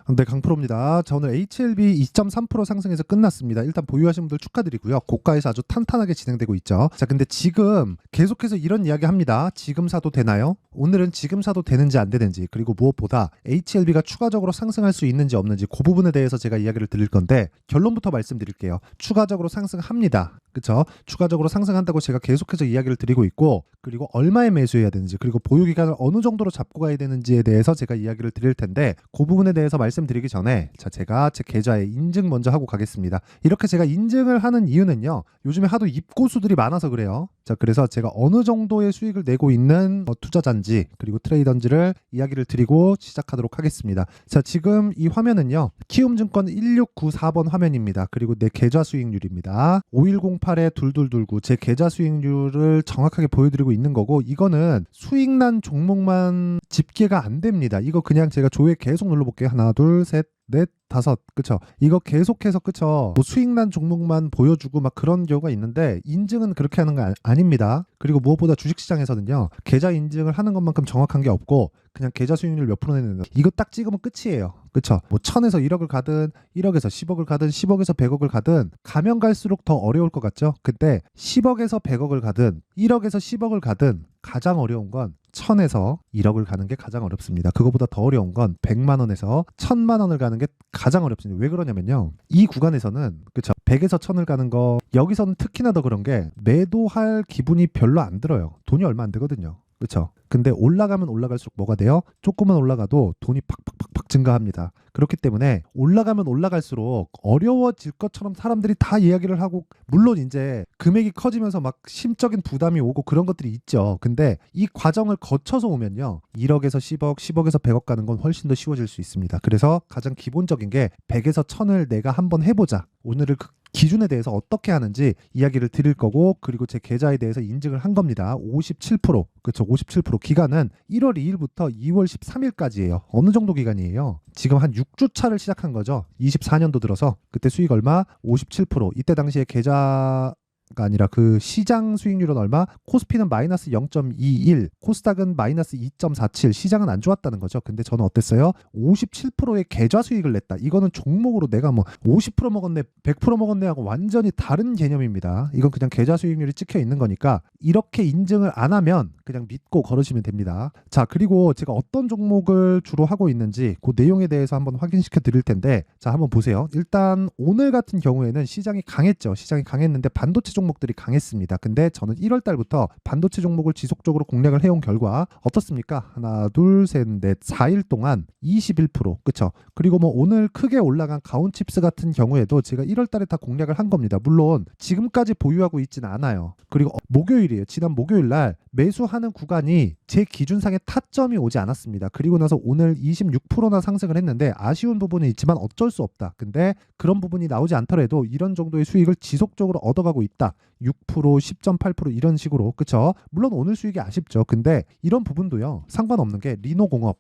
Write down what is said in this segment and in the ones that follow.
네, 강프로입니다. 자, 오늘 HLB 2.3% 상승해서 끝났습니다. 일단 보유하신 분들 축하드리고요. 고가에서 아주 탄탄하게 진행되고 있죠. 자, 근데 지금 계속해서 이런 이야기 합니다. 지금 사도 되나요? 오늘은 지금 사도 되는지 안 되는지, 그리고 무엇보다 HLB가 추가적으로 상승할 수 있는지 없는지 그 부분에 대해서 제가 이야기를 드릴 건데, 결론부터 말씀드릴게요. 추가적으로 상승합니다. 그쵸? 추가적으로 상승한다고 제가 계속해서 이야기를 드리고 있고, 그리고 얼마에 매수해야 되는지, 그리고 보유 기간을 어느 정도로 잡고 가야 되는지에 대해서 제가 이야기를 드릴 텐데, 그 부분에 대해서 말씀드리기 전에 제가 제 계좌에 인증 먼저 하고 가겠습니다. 이렇게 제가 인증을 하는 이유는요, 요즘에 하도 입고수들이 많아서 그래요. 자, 그래서 제가 어느 정도의 수익을 내고 있는 투자자인지, 그리고 트레이더인지를 이야기를 드리고 시작하도록 하겠습니다. 자, 지금 이 화면은요, 키움증권 1694번 화면입니다. 그리고 내 계좌 수익률입니다. 5108에 2229, 제 계좌 수익률을 정확하게 보여드리고 있는 거고, 이거는 수익난 종목만 집계가 안 됩니다. 이거 그냥 제가 조회 계속 눌러볼게요. 하나, 둘, 셋, 넷, 다섯. 그쵸? 이거 계속해서, 그쵸? 뭐 수익난 종목만 보여주고 막 그런 경우가 있는데, 인증은 그렇게 하는 거 아닙니다. 그리고 무엇보다 주식시장에서는요, 계좌 인증을 하는 것만큼 정확한 게 없고, 그냥 계좌 수익률 몇 프로 내는 거, 이거 딱 찍으면 끝이에요. 그쵸? 뭐 1000에서 1억을 가든 1억에서 10억을 가든 10억에서 100억을 가든 가면 갈수록 더 어려울 것 같죠? 근데 10억에서 100억을 가든 1억에서 10억을 가든 가장 어려운 건 1000에서 1억을 가는 게 가장 어렵습니다. 그거보다 더 어려운 건 100만 원에서 1000만 원을 가는 게 가장 어렵습니다. 왜 그러냐면요, 이 구간에서는, 그쵸, 100에서 1000을 가는 거, 여기서는 특히나 더 그런 게 매도할 기분이 별로 안 들어요. 돈이 얼마 안 되거든요. 그렇죠? 근데 올라가면 올라갈수록 뭐가 돼요? 조금만 올라가도 돈이 팍팍팍팍 증가합니다. 그렇기 때문에 올라가면 올라갈수록 어려워질 것처럼 사람들이 다 이야기를 하고, 물론 이제 금액이 커지면서 막 심적인 부담이 오고 그런 것들이 있죠. 근데 이 과정을 거쳐서 오면요, 1억에서 10억, 10억에서 100억 가는 건 훨씬 더 쉬워질 수 있습니다. 그래서 가장 기본적인 게 100에서 1000을 내가 한번 해보자. 오늘을 그 기준에 대해서 어떻게 하는지 이야기를 드릴 거고, 그리고 제 계좌에 대해서 인증을 한 겁니다. 57%, 그렇죠? 57%. 기간은 1월 2일부터 2월 13일까지예요. 어느 정도 기간이에요? 지금 한 6주 차를 시작한 거죠. 24년도 들어서. 그때 수익 얼마? 57%. 이때 당시에 계좌 가 아니라 그 시장 수익률은 얼마? 코스피는 마이너스 0.21, 코스닥은 마이너스 2.47. 시장은 안 좋았다는 거죠. 근데 저는 어땠어요? 57%의 계좌 수익을 냈다. 이거는 종목으로 내가 뭐 50% 먹었네, 100% 먹었네 하고 완전히 다른 개념입니다. 이건 그냥 계좌 수익률이 찍혀 있는 거니까, 이렇게 인증을 안 하면 그냥 믿고 걸으시면 됩니다. 자, 그리고 제가 어떤 종목을 주로 하고 있는지 그 내용에 대해서 한번 확인시켜 드릴 텐데, 자, 한번 보세요. 일단 오늘 같은 경우에는 시장이 강했죠. 시장이 강했는데 반도체 종목들이 강했습니다. 근데 저는 1월 달부터 반도체 종목을 지속적으로 공략을 해온 결과 어떻습니까? 하나, 둘, 셋, 넷, 4일 동안 21%. 그쵸? 그리고 뭐 오늘 크게 올라간 가온칩스 같은 경우에도 제가 1월 달에 다 공략을 한 겁니다. 물론 지금까지 보유하고 있지는 않아요. 그리고 목요일이에요. 지난 목요일 날 매수하는 구간이 제 기준상의 타점이 오지 않았습니다. 그리고 나서 오늘 26%나 상승을 했는데, 아쉬운 부분은 있지만 어쩔 수 없다. 근데 그런 부분이 나오지 않더라도 이런 정도의 수익을 지속적으로 얻어가고 있다. 6%, 10.8% 이런 식으로. 그쵸? 물론 오늘 수익이 아쉽죠. 근데 이런 부분도요, 상관없는 게 리노공업.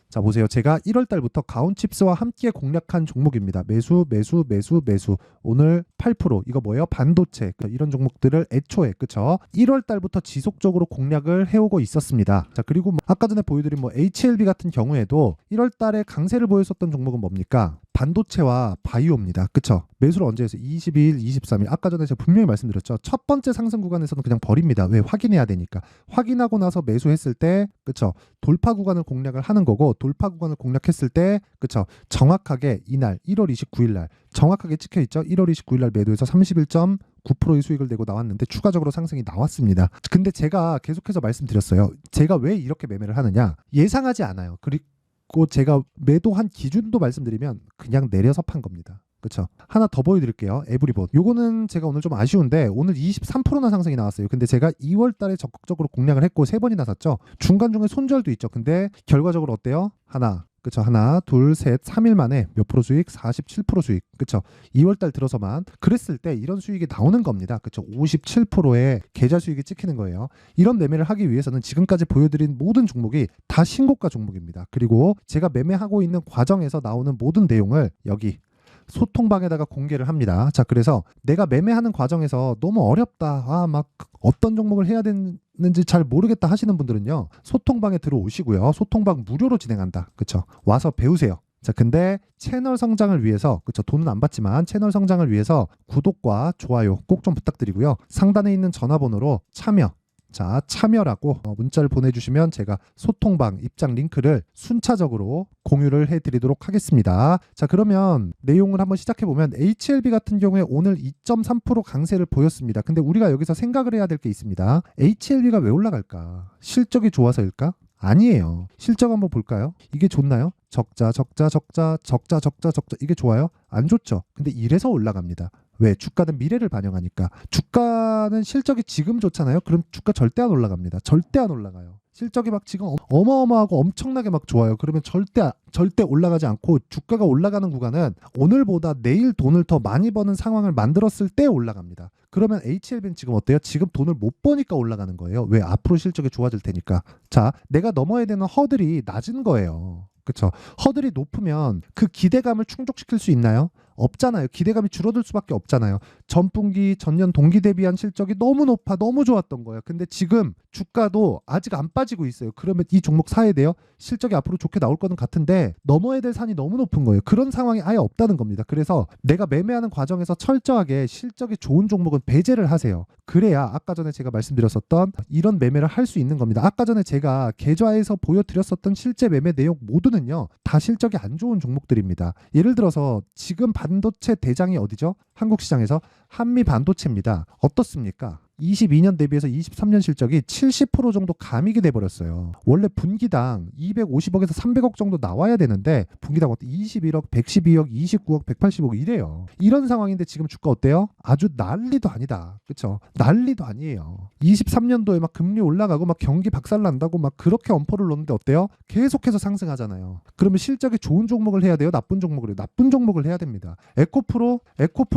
자, 보세요. 제가 1월 달부터 가온칩스와 함께 공략한 종목입니다. 매수, 매수, 매수, 매수. 오늘 8%. 이거 뭐예요? 반도체. 이런 종목들을 애초에, 그쵸? 1월 달부터 지속적으로 공략을 해오고 있었습니다. 자, 그리고 뭐 아까 전에 보여드린 뭐 HLB 같은 경우에도 1월 달에 강세를 보였었던 종목은 뭡니까? 반도체와 바이오입니다. 그쵸? 매수를 언제 했어요? 22일, 23일. 아까 전에 제가 분명히 말씀드렸죠. 첫 번째 상승 구간에서는 그냥 버립니다. 왜? 확인해야 되니까. 확인하고 나서 매수했을 때, 그쵸? 돌파 구간을 공략을 하는 거고, 돌파 구간을 공략했을 때, 그쵸? 정확하게 이날 1월 29일 날 정확하게 찍혀 있죠. 1월 29일 날 매도해서 31.9%의 수익을 내고 나왔는데 추가적으로 상승이 나왔습니다. 근데 제가 계속해서 말씀드렸어요. 제가 왜 이렇게 매매를 하느냐? 예상하지 않아요. 그리고 제가 매도한 기준도 말씀드리면 그냥 내려서 판 겁니다. 그쵸? 하나 더 보여드릴게요. 에브리본. 요거는 제가 오늘 좀 아쉬운데, 오늘 23%나 상승이 나왔어요. 근데 제가 2월 달에 적극적으로 공략을 했고 3번이나 샀죠. 중간중간 손절도 있죠. 근데 결과적으로 어때요? 하나, 그쵸? 하나, 둘, 셋, 3일 만에 몇 프로 수익? 47% 수익. 그쵸? 2월달 들어서만 그랬을 때 이런 수익이 나오는 겁니다. 그쵸? 57%의 계좌 수익이 찍히는 거예요. 이런 매매를 하기 위해서는 지금까지 보여드린 모든 종목이 다 신고가 종목입니다. 그리고 제가 매매하고 있는 과정에서 나오는 모든 내용을 여기 소통방에다가 공개를 합니다. 자, 그래서 내가 매매하는 과정에서 너무 어렵다, 막 어떤 종목을 해야 되는지 잘 모르겠다 하시는 분들은요, 소통방에 들어오시고요. 소통방 무료로 진행한다. 그쵸? 와서 배우세요. 자, 근데 채널 성장을 위해서, 그쵸, 돈은 안 받지만 채널 성장을 위해서 구독과 좋아요 꼭 좀 부탁드리고요. 상단에 있는 전화번호로 참여, 자, 참여라고 문자를 보내주시면 제가 소통방 입장 링크를 순차적으로 공유를 해드리도록 하겠습니다. 자, 그러면 내용을 한번 시작해보면 HLB 같은 경우에 오늘 2.3% 강세를 보였습니다. 근데 우리가 여기서 생각을 해야 될 게 있습니다. HLB가 왜 올라갈까? 실적이 좋아서일까? 아니에요. 실적 한번 볼까요? 이게 좋나요? 적자, 적자, 적자, 적자, 적자, 적자. 이게 좋아요? 안 좋죠. 근데 이래서 올라갑니다. 왜? 주가는 미래를 반영하니까. 주가는 실적이 지금 좋잖아요. 그럼 주가 절대 안 올라갑니다. 절대 안 올라가요. 실적이 막 지금 어마어마하고 엄청나게 막 좋아요. 그러면 절대 올라가지 않고, 주가가 올라가는 구간은 오늘보다 내일 돈을 더 많이 버는 상황을 만들었을 때 올라갑니다. 그러면 HLB는 지금 어때요? 지금 돈을 못 버니까 올라가는 거예요. 왜? 앞으로 실적이 좋아질 테니까. 자, 내가 넘어야 되는 허들이 낮은 거예요. 그렇죠? 허들이 높으면 그 기대감을 충족시킬 수 있나요? 없잖아요. 기대감이 줄어들 수밖에 없잖아요. 전분기, 전년 동기 대비한 실적이 너무 높아, 너무 좋았던 거예요. 근데 지금 주가도 아직 안 빠지고 있어요. 그러면 이 종목 사야 돼요? 실적이 앞으로 좋게 나올 거는 같은데 넘어야 될 산이 너무 높은 거예요. 그런 상황이 아예 없다는 겁니다. 그래서 내가 매매하는 과정에서 철저하게 실적이 좋은 종목은 배제를 하세요. 그래야 아까 전에 제가 말씀드렸었던 이런 매매를 할 수 있는 겁니다. 아까 전에 제가 계좌에서 보여드렸었던 실제 매매 내용 모두는요, 다 실적이 안 좋은 종목들입니다. 예를 들어서 지금 반도체 대장이 어디죠? 한국 시장에서 한미 반도체입니다. 어떻습니까? 22년 대비해서 23년 실적이 70% 정도 감익이 돼버렸어요. 원래 분기당 250억에서 300억 정도 나와야 되는데 분기당 21억, 112억, 29억, 180억 이래요. 이런 상황인데 지금 주가 어때요? 아주 난리도 아니다. 그쵸? 난리도 아니에요. 23년도에 막 금리 올라가고 막 경기 박살난다고 막 그렇게 엄포를 놓는데 어때요? 계속해서 상승하잖아요. 그러면 실적이 좋은 종목을 해야 돼요? 나쁜 종목을 해요? 나쁜 종목을 해야 됩니다. 에코프로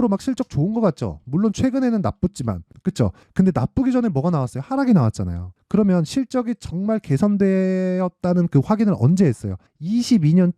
막 실적 좋은 것 같죠? 물론 최근에는 나쁘지만, 그쵸? 근데 나쁘기 전에 뭐가 나왔어요? 하락이 나왔잖아요. 그러면 실적이 정말 개선되었다는 그 확인을 언제 했어요? 22년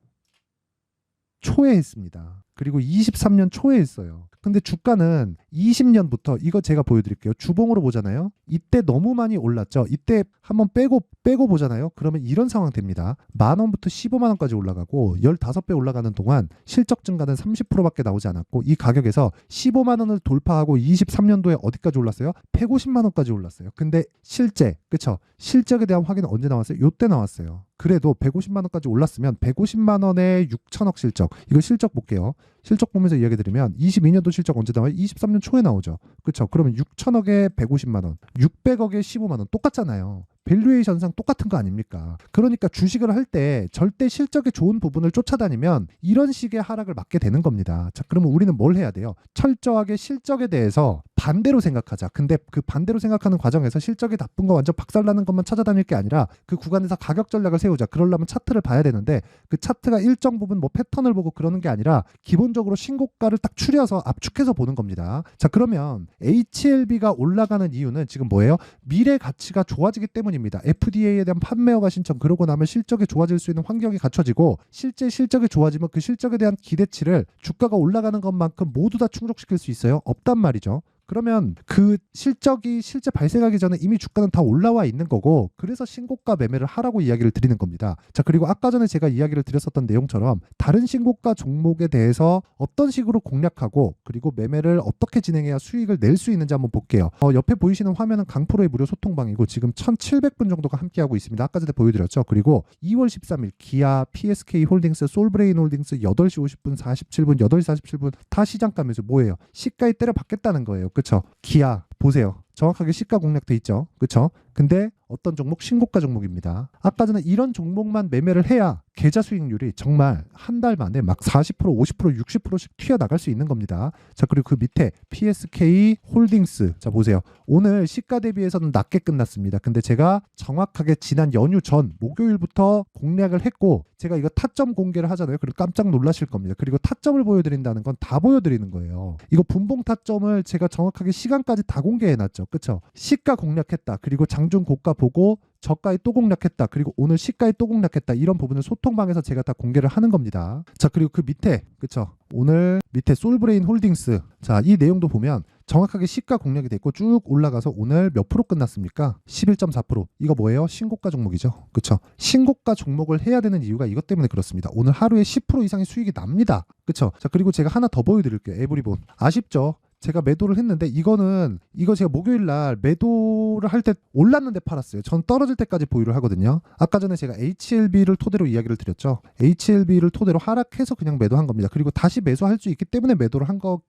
초에 했습니다. 그리고 23년 초에 했어요. 근데 주가는 20년부터, 이거 제가 보여드릴게요. 주봉으로 보잖아요. 이때 너무 많이 올랐죠. 이때 한번 빼고 보잖아요. 그러면 이런 상황 됩니다. 10,000원부터 150,000원까지 올라가고 15배 올라가는 동안 실적 증가는 30%밖에 나오지 않았고, 이 가격에서 150,000원을 돌파하고 23년도에 어디까지 올랐어요? 1,500,000원까지 올랐어요. 근데 실제, 그쵸? 실적에 대한 확인은 언제 나왔어요? 요때 나왔어요. 그래도 1,500,000원까지 올랐으면 1,500,000원에 6천억 실적. 이거 실적 볼게요. 실적 보면서 이야기 드리면 22년도 실적 언제 나와요? 23년 초에 나오죠. 그렇죠? 그러면 6천억에 150만 원, 600억에 15만 원 똑같잖아요. 밸류에이션상 똑같은 거 아닙니까? 그러니까 주식을 할 때 절대 실적이 좋은 부분을 쫓아다니면 이런 식의 하락을 맞게 되는 겁니다. 자, 그러면 우리는 뭘 해야 돼요? 철저하게 실적에 대해서 반대로 생각하자. 근데 그 반대로 생각하는 과정에서 실적이 나쁜 거 완전 박살나는 것만 찾아다닐 게 아니라 그 구간에서 가격 전략을 세우자. 그러려면 차트를 봐야 되는데 그 차트가 일정 부분 뭐 패턴을 보고 그러는 게 아니라 기본적으로 신고가를 딱 추려서 압축해서 보는 겁니다. 자, 그러면 HLB가 올라가는 이유는 지금 뭐예요? 미래 가치가 좋아지기 때문입니다. FDA에 대한 판매허가 신청, 그러고 나면 실적이 좋아질 수 있는 환경이 갖춰지고, 실제 실적이 좋아지면 그 실적에 대한 기대치를 주가가 올라가는 것만큼 모두 다 충족시킬 수 있어요? 없단 말이죠. 그러면 그 실적이 실제 발생하기 전에 이미 주가는 다 올라와 있는 거고, 그래서 신고가 매매를 하라고 이야기를 드리는 겁니다. 자, 그리고 아까 전에 제가 이야기를 드렸었던 내용처럼 다른 신고가 종목에 대해서 어떤 식으로 공략하고 그리고 매매를 어떻게 진행해야 수익을 낼 수 있는지 한번 볼게요. 옆에 보이시는 화면은 강프로의 무료 소통방이고 지금 1,700분 정도가 함께하고 있습니다. 아까 전에 보여드렸죠. 그리고 2월 13일 기아, PSK 홀딩스, 솔브레인 홀딩스 8시 50분, 47분, 8시 47분 다 시장가 매수. 뭐예요? 시가에 때려 받겠다는 거예요. 그쵸? 기아 보세요. 정확하게 시가 공략돼 있죠. 그쵸? 근데 어떤 종목? 신고가 종목입니다. 아까 전에 이런 종목만 매매를 해야 계좌 수익률이 정말 한 달 만에 막 40%, 50%, 60%씩 튀어나갈 수 있는 겁니다. 자, 그리고 그 밑에 PSK 홀딩스. 자, 보세요. 오늘 시가 대비해서는 낮게 끝났습니다. 근데 제가 정확하게 지난 연휴 전 목요일부터 공략을 했고, 제가 이거 타점 공개를 하잖아요. 그리고 깜짝 놀라실 겁니다. 그리고 타점을 보여드린다는 건 다 보여드리는 거예요. 이거 분봉 타점을 제가 정확하게 시간까지 다 공개해놨죠. 그쵸? 시가 공략했다. 그리고 장중 고가 보고 저가에 또 공략했다. 그리고 오늘 시가에 또 공략했다. 이런 부분을 소통방에서 제가 다 공개를 하는 겁니다. 자, 그리고 그 밑에, 그쵸? 오늘 밑에 솔브레인 홀딩스. 자, 이 내용도 보면 정확하게 시가 공략이 됐고 쭉 올라가서 오늘 몇 프로 끝났습니까? 11.4%. 이거 뭐예요? 신고가 종목이죠. 그쵸? 신고가 종목을 해야 되는 이유가 이것 때문에 그렇습니다. 오늘 하루에 10% 이상의 수익이 납니다. 그쵸? 자, 그리고 제가 하나 더 보여드릴게요. 에브리본. 아쉽죠? 제가 매도를 했는데 이거 제가 목요일 날 매도를 할 때 올랐는데 팔았어요. 전 떨어질 때까지 보유를 하거든요. 아까 전에 제가 HLB를 토대로 이야기를 드렸죠. HLB를 토대로 하락해서 그냥 매도한 겁니다. 그리고 다시 매수할 수 있기 때문에 매도를 한 거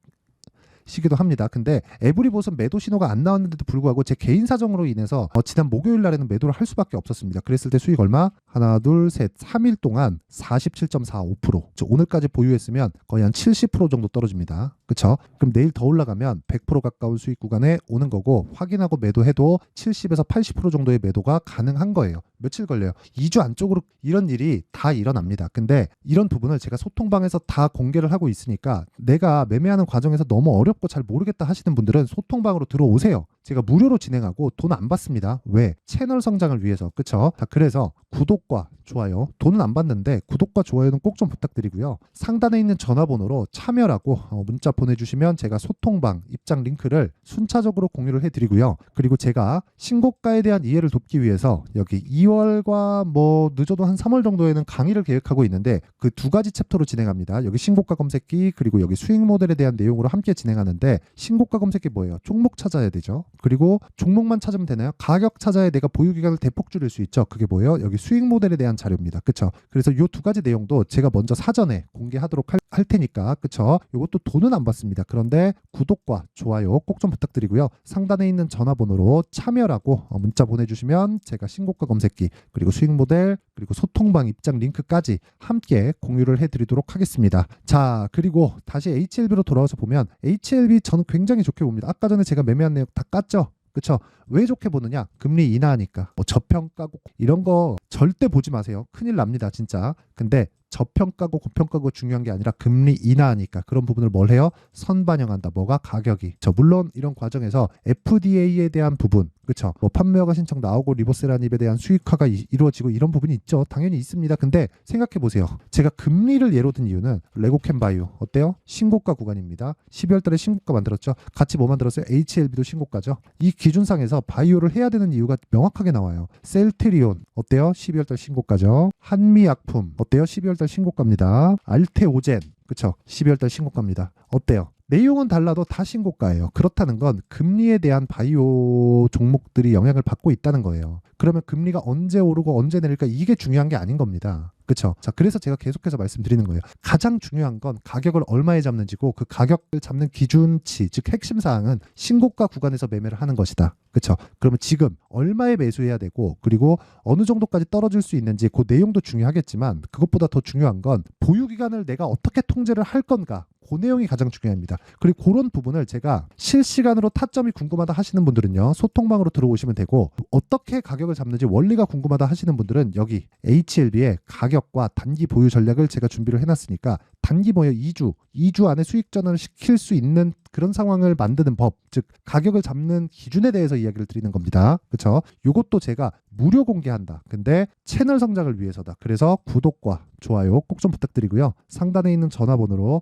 시기도 합니다. 근데 에브리봇은 매도 신호가 안 나왔는데도 불구하고 제 개인 사정으로 인해서 지난 목요일 날에는 매도를 할 수밖에 없었습니다. 그랬을 때 수익 얼마? 하나, 둘, 셋, 3일 동안 47.45%. 오늘까지 보유했으면 거의 한 70% 정도 떨어집니다. 그쵸? 그럼 내일 더 올라가면 100% 가까운 수익 구간에 오는 거고 확인하고 매도해도 70에서 80% 정도의 매도가 가능한 거예요. 며칠 걸려요. 2주 안쪽으로 이런 일이 다 일어납니다. 근데 이런 부분을 제가 소통방에서 다 공개를 하고 있으니까 내가 매매하는 과정에서 너무 어렵고 잘 모르겠다 하시는 분들은 소통방으로 들어오세요. 제가 무료로 진행하고 돈 안 받습니다. 왜? 채널 성장을 위해서. 그쵸? 자, 그래서 구독과 좋아요, 돈은 안 받는데 구독과 좋아요는 꼭 좀 부탁드리고요. 상단에 있는 전화번호로 참여라고 문자 보내주시면 제가 소통방 입장 링크를 순차적으로 공유를 해드리고요. 그리고 제가 신고가에 대한 이해를 돕기 위해서 여기 2월과 뭐 늦어도 한 3월 정도에는 강의를 계획하고 있는데 그 두 가지 챕터로 진행합니다. 여기 신고가 검색기 그리고 여기 수익 모델에 대한 내용으로 함께 진행하는데 신고가 검색기 뭐예요? 종목 찾아야 되죠. 그리고 종목만 찾으면 되나요? 가격 찾아야 내가 보유 기간을 대폭 줄일 수 있죠. 그게 뭐예요? 여기 수익 모델에 대한 자료입니다. 그쵸? 그래서 이 두 가지 내용도 제가 먼저 사전에 공개하도록 할 테니까 그쵸? 이것도 돈은 안 받습니다. 그런데 구독과 좋아요 꼭 좀 부탁드리고요. 상단에 있는 전화번호로 참여라고 문자 보내주시면 제가 신고가 검색기 그리고 수익 모델 그리고 소통방 입장 링크까지 함께 공유를 해드리도록 하겠습니다. 자, 그리고 다시 HLB로 돌아와서 보면 HLB 저는 굉장히 좋게 봅니다. 아까 전에 제가 매매한 내용 다 깠죠? 그쵸? 왜 좋게 보느냐? 금리 인하하니까. 저평가고 이런 거 절대 보지 마세요. 큰일 납니다, 진짜. 근데 저평가고 고평가고 중요한 게 아니라 금리 인하하니까 그런 부분을 뭘 해요? 선반영한다. 뭐가? 가격이. 물론 이런 과정에서 FDA에 대한 부분, 그쵸? 뭐 판매허가 신청 나오고 리버세란입에 대한 수익화가 이루어지고 이런 부분이 있죠. 당연히 있습니다. 근데 생각해 보세요. 제가 금리를 예로 든 이유는 레고캠바이오 어때요? 신고가 구간입니다. 12월 달에 신고가 만들었죠. 같이 뭐 만들었어요? HLB도 신고가죠. 이 기준상에서 바이오를 해야 되는 이유가 명확하게 나와요. 셀트리온 어때요? 12월 달 신고가죠. 한미약품 어때요? 12월 달 신고가입니다. 알테오젠 그쵸? 12월 달 신고가입니다. 어때요? 내용은 달라도 다 신고가예요. 그렇다는 건 금리에 대한 바이오 종목들이 영향을 받고 있다는 거예요. 그러면 금리가 언제 오르고 언제 내릴까 이게 중요한 게 아닌 겁니다. 그쵸? 자, 그래서 제가 계속해서 말씀드리는 거예요. 가장 중요한 건 가격을 얼마에 잡는지고 그 가격을 잡는 기준치, 즉 핵심 사항은 신고가 구간에서 매매를 하는 것이다. 그쵸? 그러면 지금 얼마에 매수해야 되고 그리고 어느 정도까지 떨어질 수 있는지 그 내용도 중요하겠지만 그것보다 더 중요한 건 보유 기간을 내가 어떻게 통제를 할 건가 그 내용이 가장 중요합니다. 그리고 그런 부분을 제가 실시간으로 타점이 궁금하다 하시는 분들은요. 소통방으로 들어오시면 되고 어떻게 가격을 잡는지 원리가 궁금하다 하시는 분들은 여기 HLB의 가격과 단기 보유 전략을 제가 준비를 해놨으니까 단기 뭐예요? 2주 안에 수익 전환을 시킬 수 있는 그런 상황을 만드는 법, 즉 가격을 잡는 기준에 대해서 이야기를 드리는 겁니다. 그렇죠? 이것도 제가 무료 공개한다. 근데 채널 성장을 위해서다. 그래서 구독과 좋아요 꼭 좀 부탁드리고요. 상단에 있는 전화번호로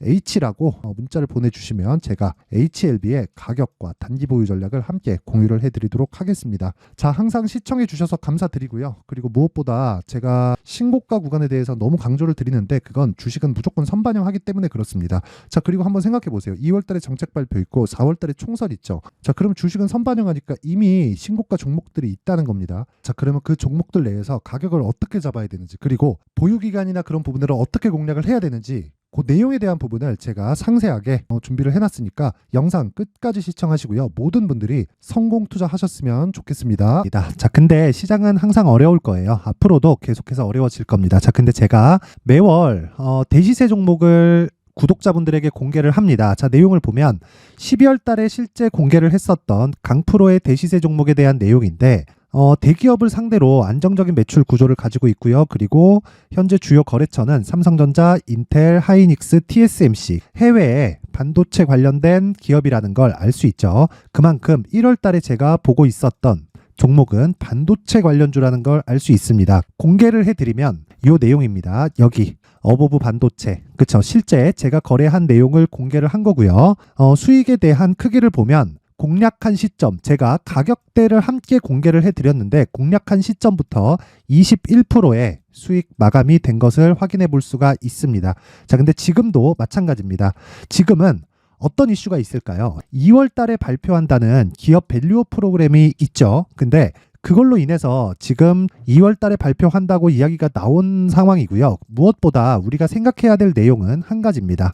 H라고 문자를 보내주시면 제가 HLB의 가격과 단기 보유 전략을 함께 공유를 해드리도록 하겠습니다. 자, 항상 시청해 주셔서 감사드리고요. 그리고 무엇보다 제가 신고가 구간에 대해서 너무 강조를 드리는데 그건 주식은 무조건 선반영하기 때문에 그렇습니다. 자, 그리고 한번 생각해 보세요. 2월 달에 정책 발표 있고 4월 달에 총선 있죠. 자, 그럼 주식은 선반영하니까 이미 신고가 종목들이 있다는 겁니다. 자, 그러면 그 종목들 내에서 가격을 어떻게 잡아야 되는지 그리고 보유 기간이나 그런 부분들을 어떻게 공략을 해야 되는지 그 내용에 대한 부분을 제가 상세하게 준비를 해놨으니까 영상 끝까지 시청하시고요. 모든 분들이 성공 투자하셨으면 좋겠습니다. 자, 근데 시장은 항상 어려울 거예요. 앞으로도 계속해서 어려워질 겁니다. 자, 근데 제가 매월 대시세 종목을 구독자분들에게 공개를 합니다. 자, 내용을 보면 12월 달에 실제 공개를 했었던 강프로의 대시세 종목에 대한 내용인데 대기업을 상대로 안정적인 매출 구조를 가지고 있고요. 그리고 현재 주요 거래처는 삼성전자, 인텔, 하이닉스, TSMC 해외에 반도체 관련된 기업이라는 걸 알 수 있죠. 그만큼 1월 달에 제가 보고 있었던 종목은 반도체 관련주라는 걸 알 수 있습니다. 공개를 해드리면 이 내용입니다. 여기 어버브 반도체, 그쵸? 실제 제가 거래한 내용을 공개를 한 거고요. 수익에 대한 크기를 보면 공략한 시점, 제가 가격대를 함께 공개를 해드렸는데 공략한 시점부터 21%의 수익 마감이 된 것을 확인해 볼 수가 있습니다. 자, 근데 지금도 마찬가지입니다. 지금은 어떤 이슈가 있을까요? 2월 달에 발표한다는 기업 밸류업 프로그램이 있죠. 근데 그걸로 인해서 지금 2월 달에 발표한다고 이야기가 나온 상황이고요. 무엇보다 우리가 생각해야 될 내용은 한 가지입니다.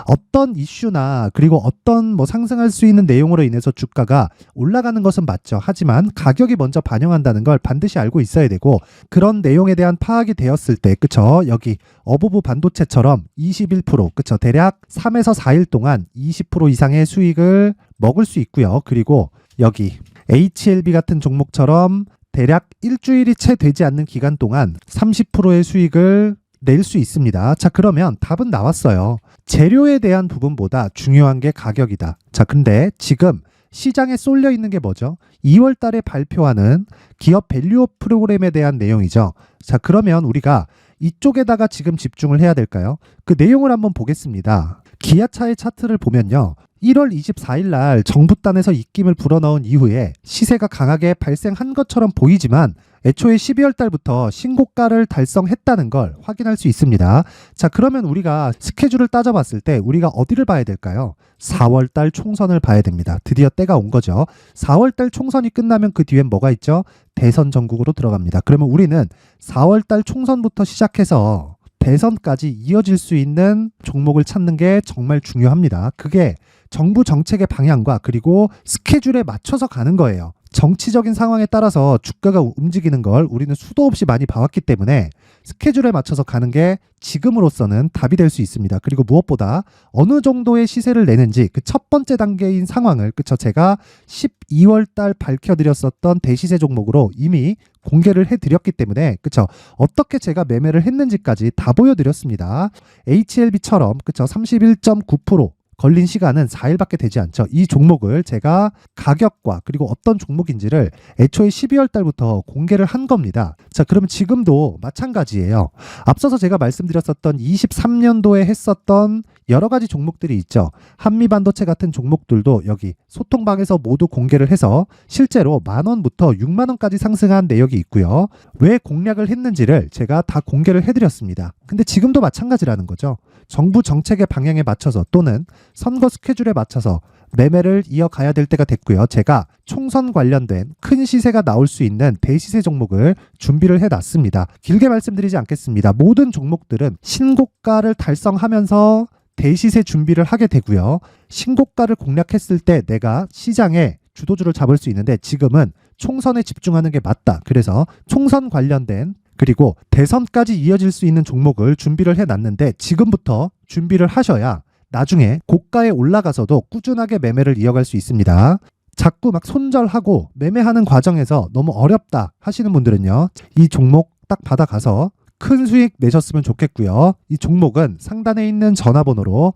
어떤 이슈나 그리고 어떤 상승할 수 있는 내용으로 인해서 주가가 올라가는 것은 맞죠. 하지만 가격이 먼저 반영한다는 걸 반드시 알고 있어야 되고, 그런 내용에 대한 파악이 되었을 때, 그쵸? 여기 어버브 반도체처럼 21%, 그쵸? 대략 3에서 4일 동안 20% 이상의 수익을 먹을 수 있고요. 그리고 여기 HLB 같은 종목처럼 대략 일주일이 채 되지 않는 기간 동안 30%의 수익을 낼 수 있습니다. 자, 그러면 답은 나왔어요. 재료에 대한 부분보다 중요한 게 가격이다. 자, 근데 지금 시장에 쏠려 있는 게 뭐죠? 2월 달에 발표하는 기업 밸류업 프로그램에 대한 내용이죠. 자, 그러면 우리가 이쪽에다가 지금 집중을 해야 될까요? 그 내용을 한번 보겠습니다. 기아차의 차트를 보면요. 1월 24일 날 정부단에서 입김을 불어넣은 이후에 시세가 강하게 발생한 것처럼 보이지만 애초에 12월 달부터 신고가를 달성했다는 걸 확인할 수 있습니다. 자, 그러면 우리가 스케줄을 따져봤을 때 우리가 어디를 봐야 될까요? 4월 달 총선을 봐야 됩니다. 드디어 때가 온 거죠. 4월 달 총선이 끝나면 그 뒤엔 뭐가 있죠? 대선 전국으로 들어갑니다. 그러면 우리는 4월 달 총선부터 시작해서 대선까지 이어질 수 있는 종목을 찾는 게 정말 중요합니다. 그게 정부 정책의 방향과 그리고 스케줄에 맞춰서 가는 거예요. 정치적인 상황에 따라서 주가가 움직이는 걸 우리는 수도 없이 많이 봐왔기 때문에 스케줄에 맞춰서 가는 게 지금으로서는 답이 될 수 있습니다. 그리고 무엇보다 어느 정도의 시세를 내는지 그 첫 번째 단계인 상황을, 그쵸? 제가 12월 달 밝혀드렸었던 대시세 종목으로 이미 공개를 해드렸기 때문에, 그쵸? 어떻게 제가 매매를 했는지까지 다 보여드렸습니다. HLB처럼, 그쵸? 31.9% 걸린 시간은 4일밖에 되지 않죠. 이 종목을 제가 가격과 그리고 어떤 종목인지를 애초에 12월 달부터 공개를 한 겁니다. 자, 그러면 지금도 마찬가지예요. 앞서서 제가 말씀드렸었던 23년도에 했었던 여러 가지 종목들이 있죠. 한미반도체 같은 종목들도 여기 소통방에서 모두 공개를 해서 실제로 10,000원부터 60,000원까지 상승한 내역이 있고요. 왜 공략을 했는지를 제가 다 공개를 해드렸습니다. 근데 지금도 마찬가지라는 거죠. 정부 정책의 방향에 맞춰서 또는 선거 스케줄에 맞춰서 매매를 이어가야 될 때가 됐고요. 제가 총선 관련된 큰 시세가 나올 수 있는 대시세 종목을 준비를 해놨습니다. 길게 말씀드리지 않겠습니다. 모든 종목들은 신고가를 달성하면서 대시세 준비를 하게 되고요. 신고가를 공략했을 때 내가 시장에 주도주를 잡을 수 있는데 지금은 총선에 집중하는 게 맞다. 그래서 총선 관련된 그리고 대선까지 이어질 수 있는 종목을 준비를 해놨는데 지금부터 준비를 하셔야 나중에 고가에 올라가서도 꾸준하게 매매를 이어갈 수 있습니다. 자꾸 막 손절하고 매매하는 과정에서 너무 어렵다 하시는 분들은요. 이 종목 딱 받아가서 큰 수익 내셨으면 좋겠고요. 이 종목은 상단에 있는 전화번호로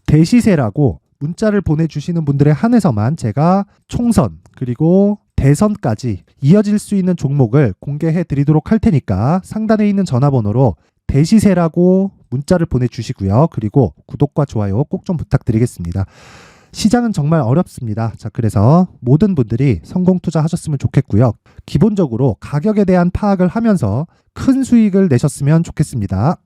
대시세라고 문자를 보내주시는 분들에 한해서만 제가 총선 그리고 대선까지 이어질 수 있는 종목을 공개해 드리도록 할 테니까 상단에 있는 전화번호로 대시세라고 문자를 보내주시고요. 그리고 구독과 좋아요 꼭 좀 부탁드리겠습니다. 시장은 정말 어렵습니다. 자, 그래서 모든 분들이 성공 투자하셨으면 좋겠고요. 기본적으로 가격에 대한 파악을 하면서 큰 수익을 내셨으면 좋겠습니다.